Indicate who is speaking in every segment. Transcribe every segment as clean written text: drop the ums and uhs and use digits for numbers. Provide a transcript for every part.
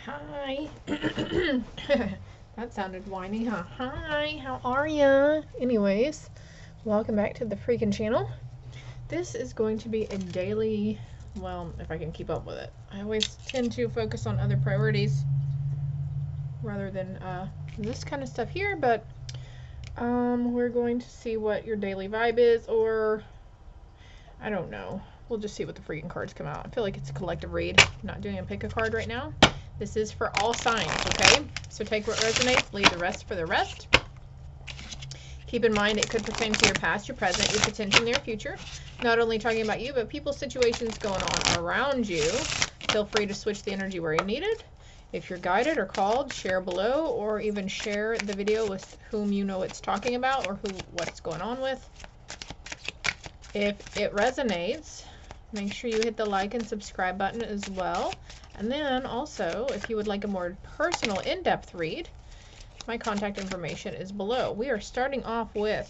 Speaker 1: Hi. That sounded whiny, huh? Hi, how are ya? Anyways, welcome back to the freaking channel. This is going to be a daily, well, if I can keep up with it. I always tend to focus on other priorities rather than this kind of stuff here, but we're going to see what your daily vibe is, or I don't know. We'll just see what the freaking cards come out. I feel like it's a collective read. I'm not doing a pick a card right now. This is for all signs, okay? So take what resonates, leave the rest for the rest. Keep in mind it could pertain to your past, your present, your potential near future. Not only talking about you, but people's situations going on around you. Feel free to switch the energy where you need it. If you're guided or called, share below, or even share the video with whom you know it's talking about or what's going on with. If it resonates, make sure you hit the like and subscribe button as well. And then also, if you would like a more personal, in-depth read, my contact information is below. We are starting off with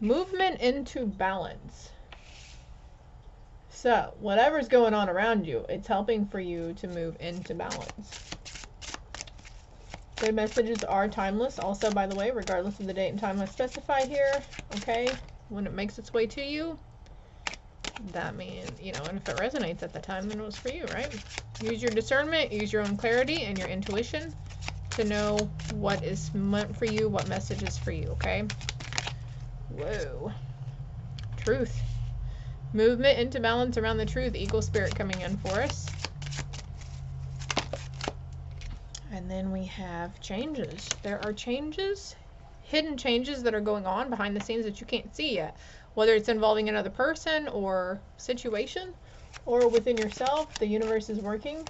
Speaker 1: movement into balance. So, whatever's going on around you, it's helping for you to move into balance. Good messages are timeless, also, by the way, regardless of the date and time I specify here, okay? When it makes its way to you, that means, you know, and if it resonates at the time, then it was for you, right? Use your discernment, use your own clarity and your intuition to know what is meant for you, what message is for you, okay? Whoa. Truth. Movement into balance around the truth. Eagle spirit coming in for us. And then we have changes. There are changes, hidden changes that are going on behind the scenes that you can't see yet. Whether it's involving another person or situation or within yourself, the universe is working,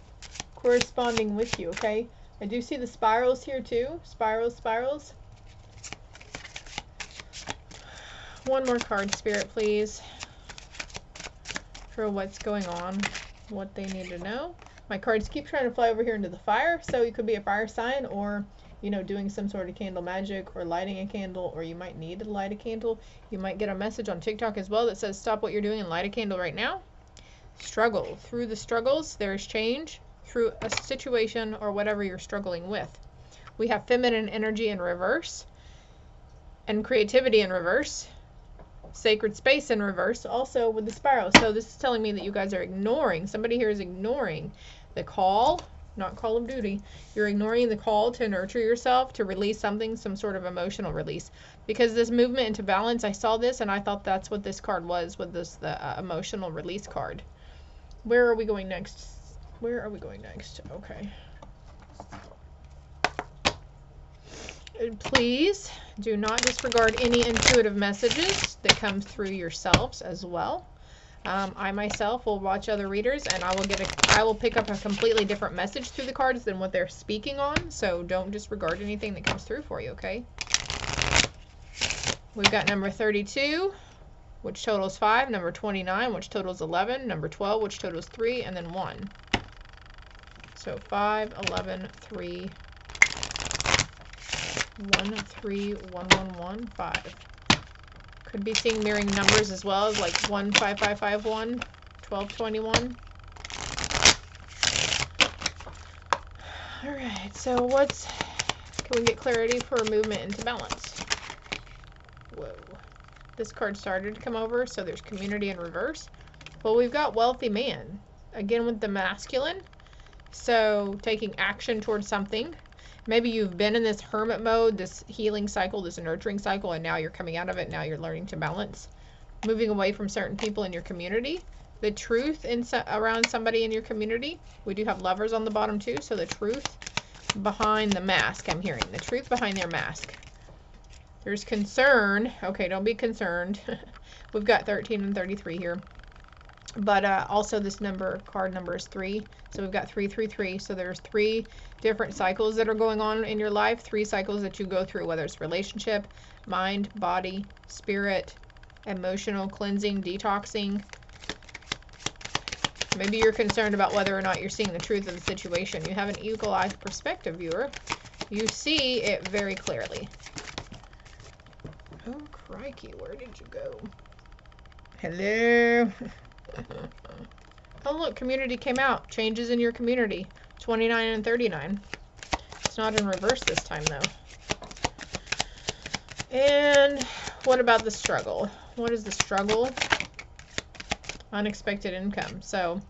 Speaker 1: corresponding with you, okay? I do see the spirals here too. Spirals. One more card, Spirit, please, for what's going on, what they need to know. My cards keep trying to fly over here into the fire, so you could be a fire sign or, you know, doing some sort of candle magic or lighting a candle, or you might need to light a candle. You might get a message on TikTok as well that says stop what you're doing and light a candle right now. Struggle. Through the struggles, there is change. Through a situation or whatever you're struggling with. We have feminine energy in reverse and creativity in reverse. Sacred space in reverse also with the spiral. So this is telling me that you guys are ignoring, somebody here is ignoring the call, not Call of Duty. You're ignoring the call to nurture yourself, to release something, some sort of emotional release. Because this movement into balance, I saw this and I thought that's what this card was with this, the emotional release card. Where are we going next? Where are we going next? Okay. Please do not disregard any intuitive messages that come through yourselves as well. I myself will watch other readers and I will pick up a completely different message through the cards than what they're speaking on. So don't disregard anything that comes through for you, okay? We've got number 32, which totals 5, number 29, which totals 11, number 12, which totals 3, and then 1. So 5, 11, 3, 1, 3, 1, 1, 1, 5. Could be seeing mirroring numbers as well, as like 1, 5, 5, 5, 1, 12, 21. Alright, so can we get clarity for movement into balance? Whoa. This card started to come over, so there's community in reverse. Well, we've got wealthy man, again with the masculine. So taking action towards something. Maybe you've been in this hermit mode, this healing cycle, this nurturing cycle, and now you're coming out of it. Now you're learning to balance. Moving away from certain people in your community. The truth around somebody in your community. We do have lovers on the bottom too, so the truth behind the mask, I'm hearing. The truth behind their mask. There's concern. Okay, don't be concerned. We've got 13 and 33 here. But also this card number is 3. So we've got 3, 3, 3. So there's 3 different cycles that are going on in your life. 3 cycles that you go through, whether it's relationship, mind, body, spirit, emotional cleansing, detoxing. Maybe you're concerned about whether or not you're seeing the truth of the situation. You have an eagle-eye perspective, viewer. You see it very clearly. Oh, crikey, where did you go? Hello. Oh, look, community came out. Changes in your community. 29 and 39. It's not in reverse this time, though. And what about the struggle? What is the struggle? Unexpected income. So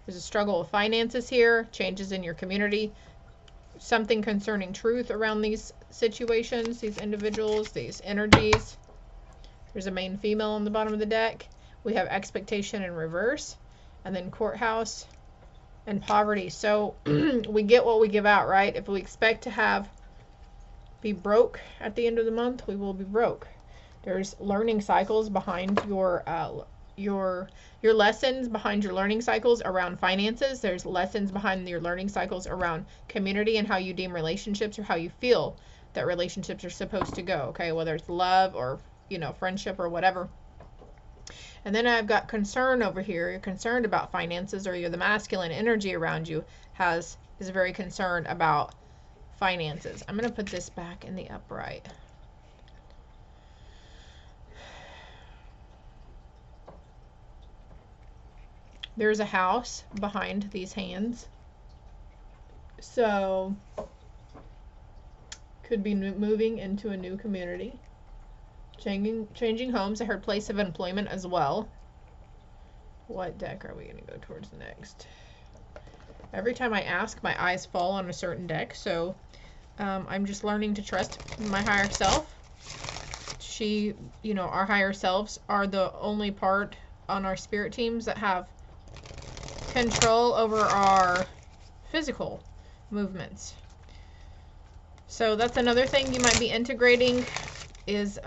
Speaker 1: there's a struggle with finances here, changes in your community, something concerning truth around these situations, these individuals, these energies. There's a main female on the bottom of the deck. We have expectation in reverse, and then courthouse and poverty. So we get what we give out, right? If we expect to be broke at the end of the month, we will be broke. There's learning cycles behind your lessons behind your learning cycles around finances. There's lessons behind your learning cycles around community and how you deem relationships or how you feel that relationships are supposed to go, okay? Whether it's love or, friendship or whatever. And then I've got concern over here. You're concerned about finances, or the masculine energy around you is very concerned about finances. I'm going to put this back in the upright. There's a house behind these hands. So, could be moving into a new community. Changing homes. I heard place of employment as well. What deck are we going to go towards next? Every time I ask, my eyes fall on a certain deck. So, I'm just learning to trust my higher self. Our higher selves are the only part on our spirit teams that have control over our physical movements. So that's another thing you might be integrating is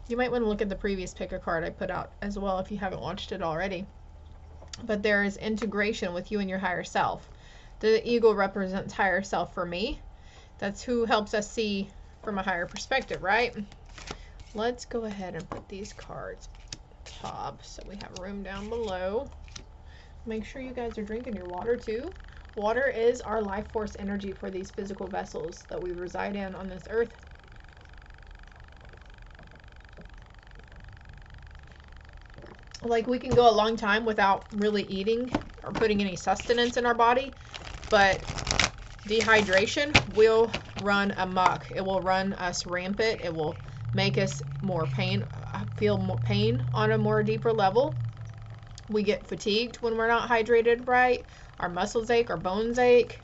Speaker 1: you might want to look at the previous pick a card I put out as well if you haven't watched it already. But there is integration with you and your higher self. The eagle represents higher self for me. That's who helps us see from a higher perspective, right? Let's go ahead and put these cards top so we have room down below. Make sure you guys are drinking your water too. Water is our life force energy for these physical vessels that we reside in on this earth. Like, we can go a long time without really eating or putting any sustenance in our body, but dehydration will run amok. It will run us rampant. It will make us feel more pain on a more deeper level. We get fatigued when we're not hydrated right. Our muscles ache, our bones ache.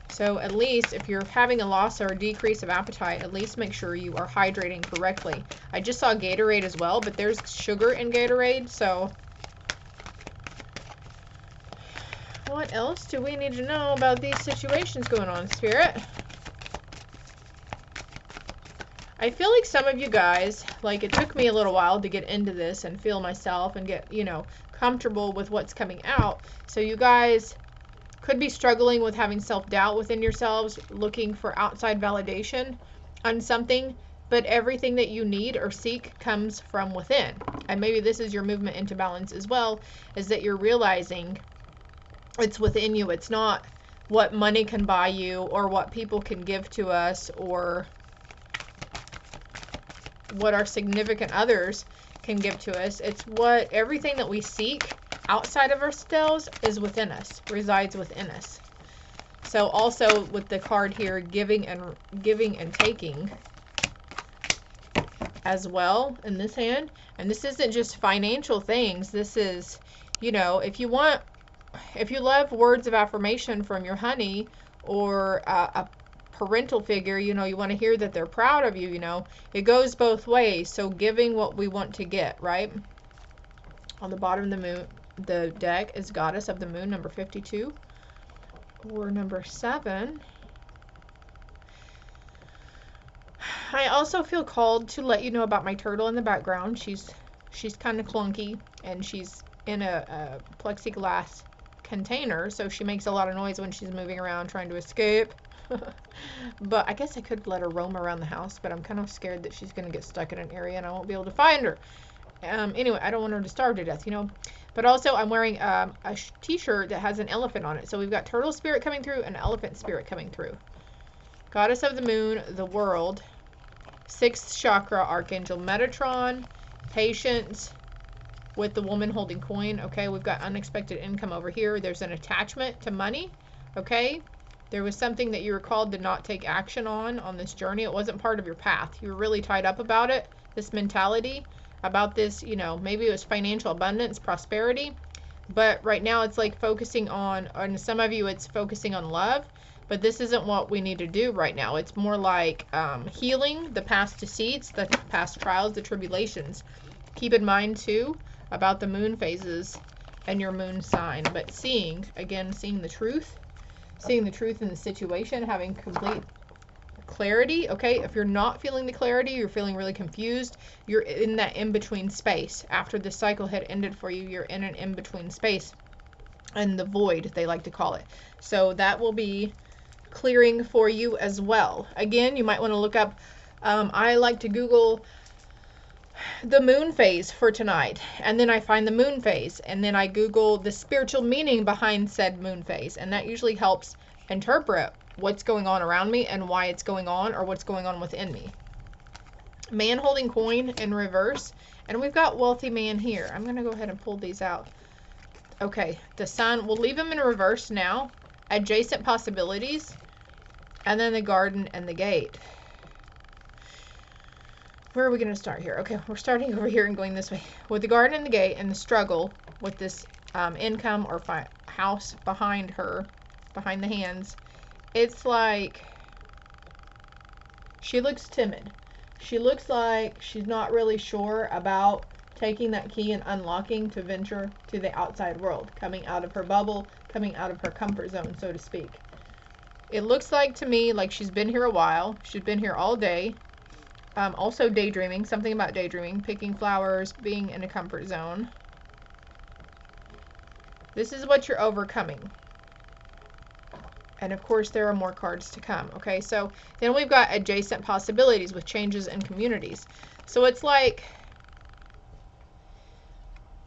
Speaker 1: So at least if you're having a loss or a decrease of appetite, at least make sure you are hydrating correctly. I just saw Gatorade as well, but there's sugar in Gatorade, so what else do we need to know about these situations going on, Spirit? I feel like some of you guys, like, it took me a little while to get into this and feel myself and get, comfortable with what's coming out. So you guys could be struggling with having self-doubt within yourselves, looking for outside validation on something, but everything that you need or seek comes from within. And maybe this is your movement into balance as well, is that you're realizing it's within you. It's not what money can buy you or what people can give to us or what our significant others can give to us. It's what everything that we seek outside of ourselves is within us, resides within us. So also with the card here, giving and taking as well in this hand. And this isn't just financial things. This is, if you love words of affirmation from your honey or a parental figure, you want to hear that they're proud of you, it goes both ways. So giving what we want to get, right? On the bottom of the deck is Goddess of the Moon, number 52, or number 7. I also feel called to let you know about my turtle in the background. She's kind of clunky, and she's in a plexiglass container, so she makes a lot of noise when she's moving around trying to escape. But I guess I could let her roam around the house, but I'm kind of scared that she's going to get stuck in an area and I won't be able to find her. Anyway, I don't want her to starve to death, But also, I'm wearing a t-shirt that has an elephant on it. So we've got turtle spirit coming through and elephant spirit coming through. Goddess of the Moon, the world, 6th chakra, Archangel Metatron, patience with the woman holding coin. Okay, we've got unexpected income over here. There's an attachment to money Okay? There was something that you were called to not take action on this journey. It wasn't part of your path. You were really tied up about it, this mentality, about this, you know, maybe it was financial abundance, prosperity. But right now it's like focusing on some of you it's focusing on love. But this isn't what we need to do right now. It's more like healing the past deceits, the past trials, the tribulations. Keep in mind, too, about the moon phases and your moon sign. But seeing the truth in the situation, having complete clarity. Okay, if you're not feeling the clarity, you're feeling really confused, you're in that in-between space. After the cycle had ended for you, you're in an in-between space. And the void, they like to call it. So that will be clearing for you as well. Again, you might want to look up, I like to Google the moon phase for tonight, and then I find the moon phase, and then I Google the spiritual meaning behind said moon phase, and that usually helps interpret what's going on around me and why it's going on, or what's going on within me. Man holding coin in reverse, and we've got wealthy man here. I'm going to go ahead and pull these out. Okay, the sun, we'll leave him in reverse now. Adjacent possibilities, and then the garden and the gate. Where are we going to start here? Okay, we're starting over here and going this way. With the garden and the gate and the struggle with this income or house behind her, behind the hands, it's like she looks timid. She looks like she's not really sure about taking that key and unlocking to venture to the outside world, coming out of her bubble, coming out of her comfort zone, so to speak. It looks like to me like she's been here a while. She's been here all day. Also daydreaming, something about daydreaming, picking flowers, being in a comfort zone. This is what you're overcoming. And of course there are more cards to come. Okay, so then we've got adjacent possibilities with changes in communities. So it's like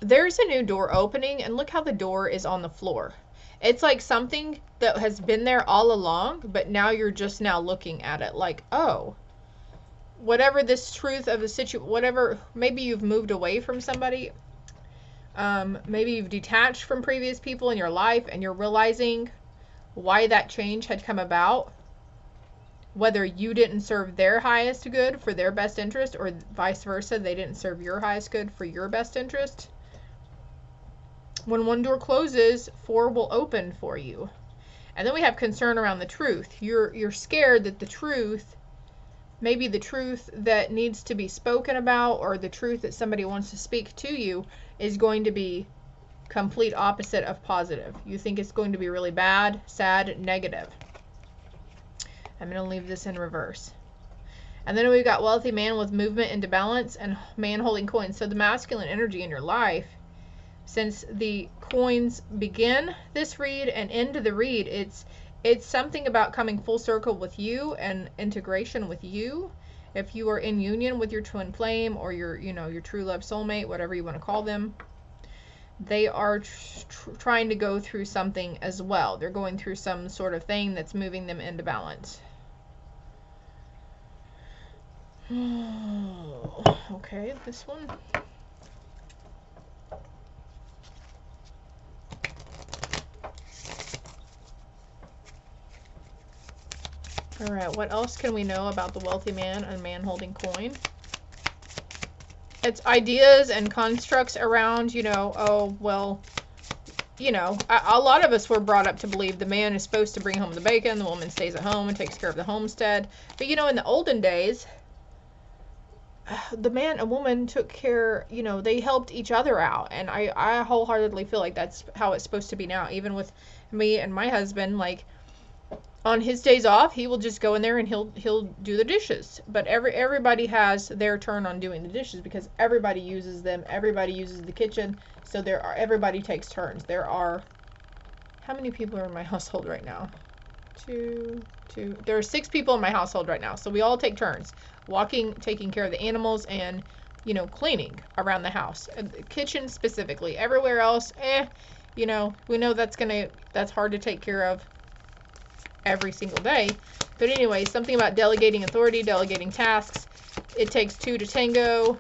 Speaker 1: there's a new door opening, and look how the door is on the floor. It's like something that has been there all along, but now you're just now looking at it like, oh, whatever this truth of the situation, whatever, maybe you've moved away from somebody, maybe you've detached from previous people in your life, and you're realizing why that change had come about, whether you didn't serve their highest good for their best interest, or vice versa, they didn't serve your highest good for your best interest. When one door closes, 4 will open for you. And then we have concern around the truth. You're scared that the truth, maybe the truth that needs to be spoken about, or the truth that somebody wants to speak to you, is going to be complete opposite of positive. You think it's going to be really bad, sad, negative. I'm going to leave this in reverse. And then we've got wealthy man with movement into balance, and man holding coins. So the masculine energy in your life, since the coins begin this read and end the read, it's something about coming full circle with you and integration with you. If you are in union with your twin flame, or your true love soulmate, whatever you want to call them, they are trying to go through something as well. They're going through some sort of thing that's moving them into balance. Okay, this one. All right, what else can we know about the wealthy man and man holding coin? It's ideas and constructs around, oh, well, a lot of us were brought up to believe the man is supposed to bring home the bacon, the woman stays at home and takes care of the homestead. But, in the olden days, the man and woman took care, they helped each other out. And I wholeheartedly feel like that's how it's supposed to be now. Even with me and my husband, like, on his days off, he will just go in there and he'll do the dishes. But everybody has their turn on doing the dishes, because everybody uses them. Everybody uses the kitchen. So everybody takes turns. There are, how many people are in my household right now? Two. There are 6 people in my household right now. So we all take turns. Walking, taking care of the animals, and, cleaning around the house. The kitchen specifically. Everywhere else, we know that's hard to take care of every single day. But anyway, something about delegating authority, delegating tasks. It takes 2 to tango.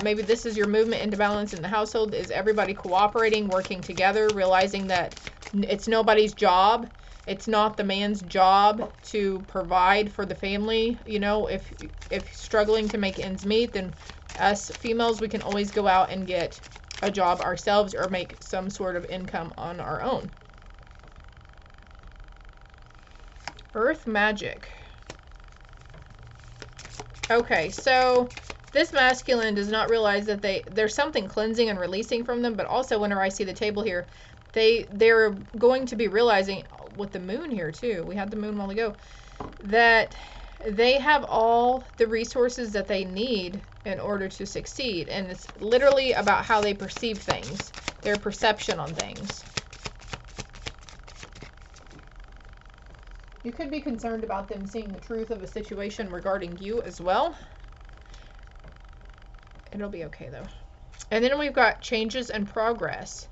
Speaker 1: Maybe this is your movement into balance in the household, is everybody cooperating, working together, realizing that it's nobody's job It's not the man's job to provide for the family. You know, if struggling to make ends meet, then us females, we can always go out and get a job ourselves or make some sort of income on our own. Earth magic. Okay, so this masculine does not realize that there's something cleansing and releasing from them, but also whenever I see the table here, they're going to be realizing with the moon here too, we had the moon a while ago, that they have all the resources that they need in order to succeed. And it's literally about how they perceive things, their perception on things. You could be concerned about them seeing the truth of a situation regarding you as well. It'll be okay though. And then we've got changes and progress.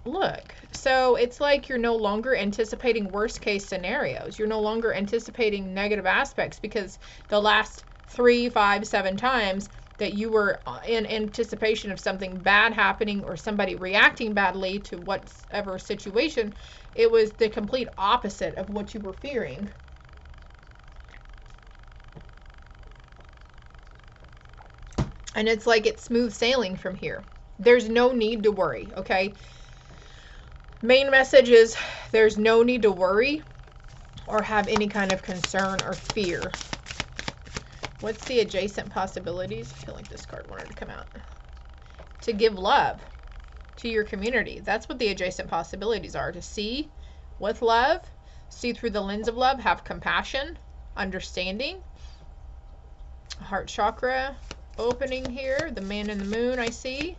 Speaker 1: Look, so it's like you're no longer anticipating worst case scenarios. You're no longer anticipating negative aspects, because the last 3, 5, 7 times that you were in anticipation of something bad happening or somebody reacting badly to whatever situation, it was the complete opposite of what you were fearing. And it's like it's smooth sailing from here. There's no need to worry, okay? Main message is there's no need to worry or have any kind of concern or fear. What's the adjacent possibilities? I feel like this card wanted to come out. To give love to your community. That's what the adjacent possibilities are. To see with love, see through the lens of love, have compassion, understanding. Heart chakra opening here. The man in the moon I see.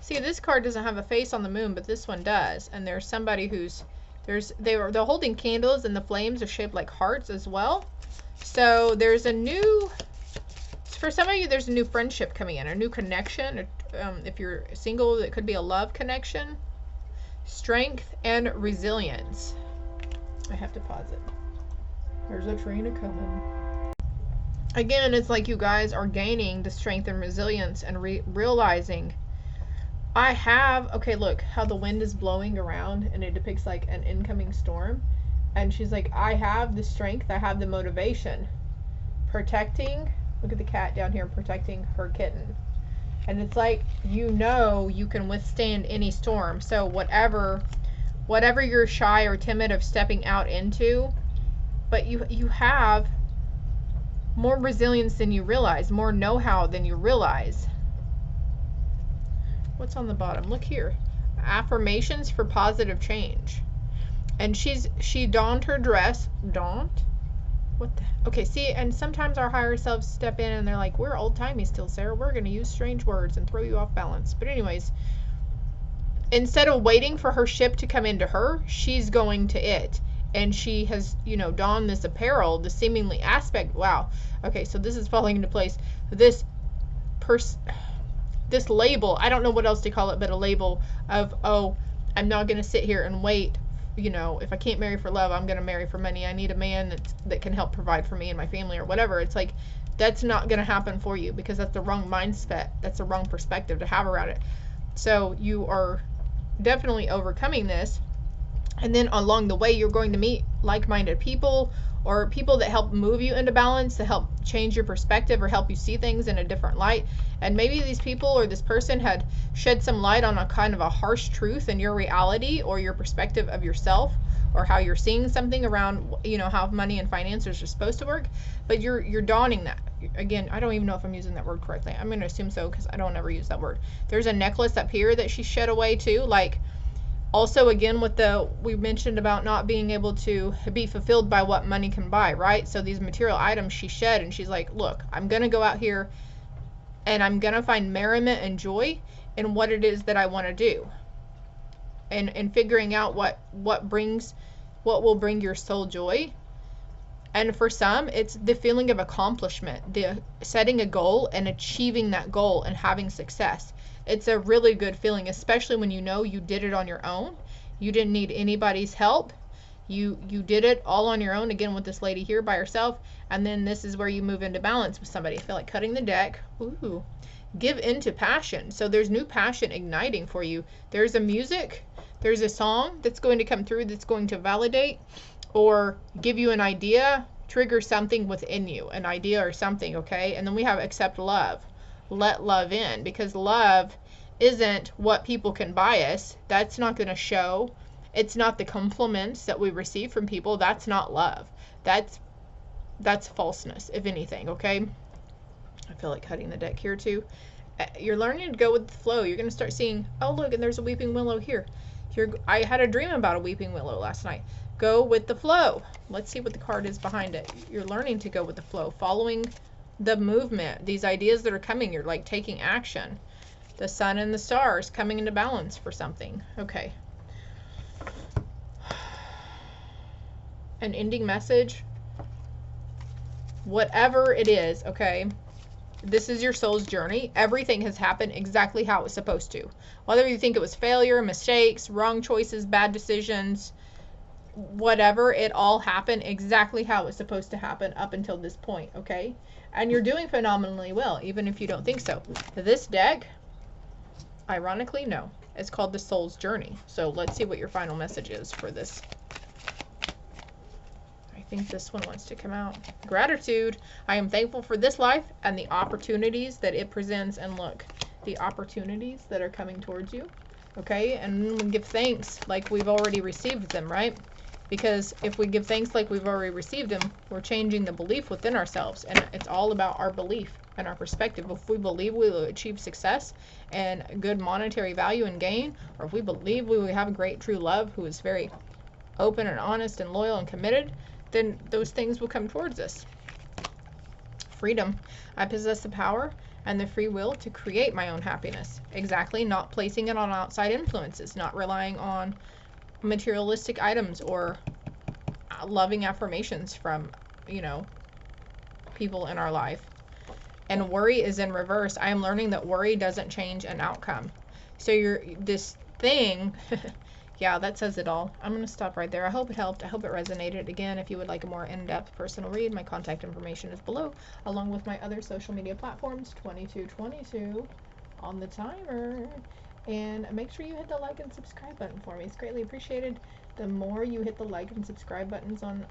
Speaker 1: See, this card doesn't have a face on the moon, but this one does. And there's somebody who's, they're holding candles, and the flames are shaped like hearts as well. So there's a new, for some of you, there's a new friendship coming in, a new connection. If you're single, it could be a love connection. Strength and resilience. I have to pause it. There's a train a-coming. Again, it's like you guys are gaining the strength and resilience and realizing, I have, okay, look how the wind is blowing around and it depicts like an incoming storm. And she's like, I have the strength, I have the motivation. Protecting, look at the cat down here, protecting her kitten. And it's like, you know, you can withstand any storm. So whatever you're shy or timid of stepping out into, but you have more resilience than you realize, more know-how than you realize. What's on the bottom? Look here. Affirmations for positive change. And she donned her dress. Donned? What the? Okay, see, and sometimes our higher selves step in and they're like, we're old-timey still, Sarah. We're going to use strange words and throw you off balance. But anyways, instead of waiting for her ship to come into her, she's going to it. And she has, you know, donned this apparel, the seemingly aspect. Wow. Okay, so this is falling into place. This label, I don't know what else to call it, but a label of, oh, I'm not going to sit here and wait. You know, if I can't marry for love, I'm going to marry for money. I need a man that can help provide for me and my family or whatever. It's like, that's not going to happen for you, because that's the wrong mindset. That's the wrong perspective to have around it. So you are definitely overcoming this. And then along the way, you're going to meet like-minded people, or people that help move you into balance, to help change your perspective or help you see things in a different light. And maybe these people or this person had shed some light on a kind of a harsh truth in your reality or your perspective of yourself, or how you're seeing something around, you know, how money and finances are supposed to work. But you're donning that. Again, I don't even know if I'm using that word correctly. I'm going to assume so, because I don't ever use that word. There's a necklace up here that she shed away too, like, also, again, with we mentioned about not being able to be fulfilled by what money can buy, right? So these material items she shed, and she's like, look, I'm going to go out here and I'm going to find merriment and joy in what it is that I want to do. And figuring out what will bring your soul joy. And for some, it's the feeling of accomplishment, the setting a goal and achieving that goal and having success. It's a really good feeling, especially when you know you did it on your own. You didn't need anybody's help. You did it all on your own, again with this lady here by herself. And then this is where you move into balance with somebody. I feel like cutting the deck. Ooh. Give into passion. So there's new passion igniting for you. There's a music There's a song that's going to come through that's going to validate or give you an idea, trigger something within you, an idea or something, okay? And then we have accept love. Let love in, because love isn't what people can buy us. That's not going to show. It's not the compliments that we receive from people. That's not love. That's falseness, if anything, okay? I feel like cutting the deck here too. You're learning to go with the flow. You're going to start seeing, oh look, and there's a weeping willow here. I had a dream about a weeping willow last night. Go with the flow. Let's see what the card is behind it. You're learning to go with the flow, following the movement. These ideas that are coming, you're like taking action. The sun and the stars coming into balance for something. Okay. An ending message. Whatever it is, okay? This is your soul's journey. Everything has happened exactly how it was supposed to. Whether you think it was failure, mistakes, wrong choices, bad decisions, whatever, it all happened exactly how it was supposed to happen up until this point, okay? And you're doing phenomenally well, even if you don't think so. This deck, ironically, no. It's called the Soul's Journey. So let's see what your final message is for this. I think this one wants to come out. Gratitude. I am thankful for this life and the opportunities that it presents. And look, the opportunities that are coming towards you. Okay, and we give thanks like we've already received them, right? Because if we give thanks like we've already received them, we're changing the belief within ourselves. And it's all about our belief and our perspective. If we believe we will achieve success and good monetary value and gain, or if we believe we will have a great true love who is very open and honest and loyal and committed, then those things will come towards us. Freedom. I possess the power and the free will to create my own happiness. Exactly. Not placing it on outside influences, not relying on materialistic items or loving affirmations from, you know, people in our life. And worry is in reverse. I am learning that worry doesn't change an outcome. So this thing yeah, that says it all. I'm going to stop right there. I hope it helped. I hope it resonated. Again, if you would like a more in-depth personal read, my contact information is below, along with my other social media platforms, 2222 on the timer. And make sure you hit the like and subscribe button for me. It's greatly appreciated. The more you hit the like and subscribe buttons on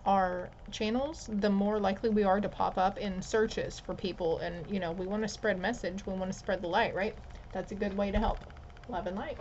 Speaker 1: our channels, the more likely we are to pop up in searches for people. And, you know, we want to spread message. We want to spread the light, right? That's a good way to help. Love and light.